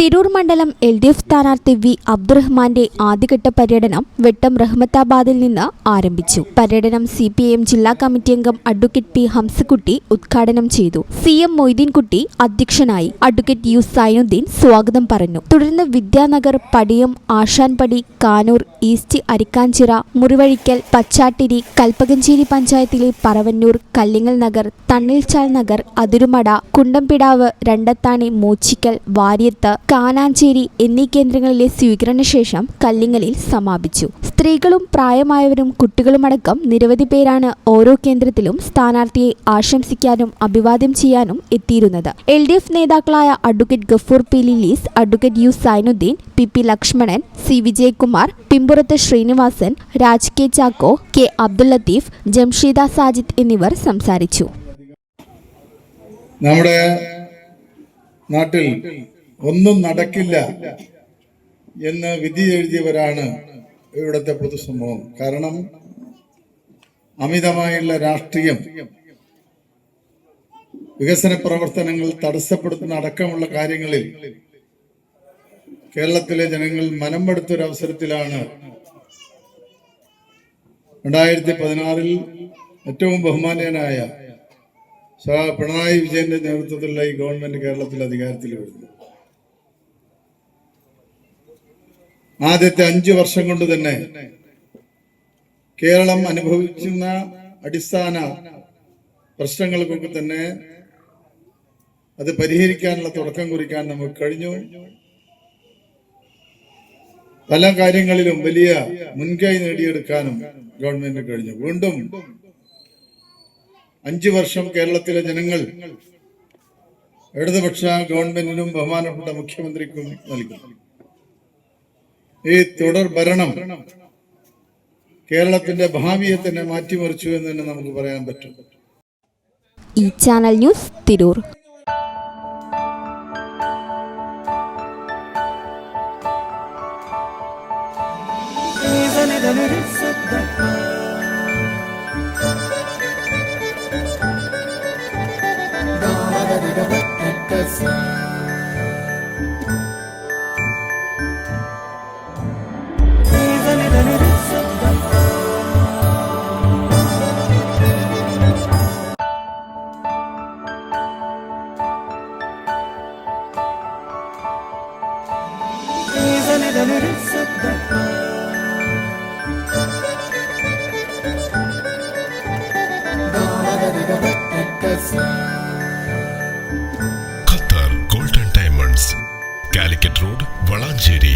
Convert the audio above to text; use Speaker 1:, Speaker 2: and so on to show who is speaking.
Speaker 1: തിരൂർ മണ്ഡലം LDF സ്ഥാനാർത്ഥി V അബ്ദുറഹ്മാന്റെ ആദ്യഘട്ട പര്യടനം വെട്ടം റഹ്മത്താബാദിൽ നിന്ന് ആരംഭിച്ചു. പര്യടനം CPIM ജില്ലാ കമ്മിറ്റി അംഗം അഡ്വക്കേറ്റ് P ഹംസക്കുട്ടി ഉദ്ഘാടനം ചെയ്തു. CM മൊയ്തീൻകുട്ടി അധ്യക്ഷനായി. അഡ്വക്കേറ്റ് U സൈനുദ്ദീൻ സ്വാഗതം പറഞ്ഞു. തുടർന്ന് വിദ്യാനഗർ, പടിയം, ആശാൻപടി, കാനൂർ ഈസ്റ്റ്, അരിക്കാഞ്ചിറ, മുറിവഴിക്കൽ, പച്ചാട്ടിരി, കൽപ്പകഞ്ചേരി പഞ്ചായത്തിലെ പറവന്നൂർ, കല്ലിങ്ങൽ നഗർ, തണ്ണിൽച്ചാൽ നഗർ, അതിരുമട, കുണ്ടംപിടാവ്, രണ്ടത്താണി, മൂച്ചിക്കൽ, വാര്യത്ത്, കാനാഞ്ചേരി എന്നീ കേന്ദ്രങ്ങളിലെ സ്വീകരണശേഷം കല്ലിങ്ങലിൽ സമാപിച്ചു. സ്ത്രീകളും പ്രായമായവരും കുട്ടികളുമടക്കം നിരവധി പേരാണ് ഓരോ കേന്ദ്രത്തിലും സ്ഥാനാർത്ഥിയെ ആശംസിക്കാനും അഭിവാദ്യം ചെയ്യാനും എത്തിയിരുന്നത്. LDF നേതാക്കളായ advocate Gafoor P Lilees, advocate U Sainudeen, PP Lakshmanan, C Vijayakumar, Pimpurath Srinivasan, Raj K Chacko, K Abdul Latheef, Jamsheeda Sajid എന്നിവർ സംസാരിച്ചു.
Speaker 2: നമ്മുടെ നാട്ടിൽ ഒന്നും നടക്കില്ല എന്ന് വിധി എഴുതിയവരാണ് ഇവിടുത്തെ പൊതുസമൂഹം. കാരണം അമിതമായുള്ള രാഷ്ട്രീയം, വികസന പ്രവർത്തനങ്ങൾ തടസ്സപ്പെടുത്തുന്ന അടക്കമുള്ള കാര്യങ്ങളിൽ കേരളത്തിലെ ജനങ്ങൾ മനംപെടുത്തൊരവസരത്തിലാണ് 2016 ഏറ്റവും ബഹുമാനീയനായ പിണറായി വിജയന്റെ നേതൃത്വത്തിലുള്ള ഈ ഗവൺമെന്റ് കേരളത്തിൽ അധികാരത്തിൽ വരുന്നു. ആദ്യത്തെ 5 വർഷം കൊണ്ട് തന്നെ കേരളം അനുഭവിക്കുന്ന അടിസ്ഥാന പ്രശ്നങ്ങൾക്കൊക്കെ തന്നെ അത് പരിഹരിക്കാനുള്ള തുടക്കം കുറിക്കാൻ നമുക്ക് കഴിഞ്ഞു. പല കാര്യങ്ങളിലും വലിയ മുൻകൈ നേടിയെടുക്കാനും ഗവൺമെന്റ് കഴിഞ്ഞു. വീണ്ടും 5 വർഷം കേരളത്തിലെ ജനങ്ങൾ ഇടതുപക്ഷ ഗവൺമെന്റിനും ബഹുമാനപ്പെട്ട മുഖ്യമന്ത്രിക്കും നൽകി. ഈ തുടർ ഭരണം കേരളത്തിന്റെ ഭാവിയെ തന്നെ മാറ്റിമറിച്ചു എന്ന് തന്നെ നമുക്ക് പറയാൻ പറ്റും.
Speaker 1: ഈ channel news Tirur.
Speaker 3: Qatar golden diamonds, Calicut road, Valanchery.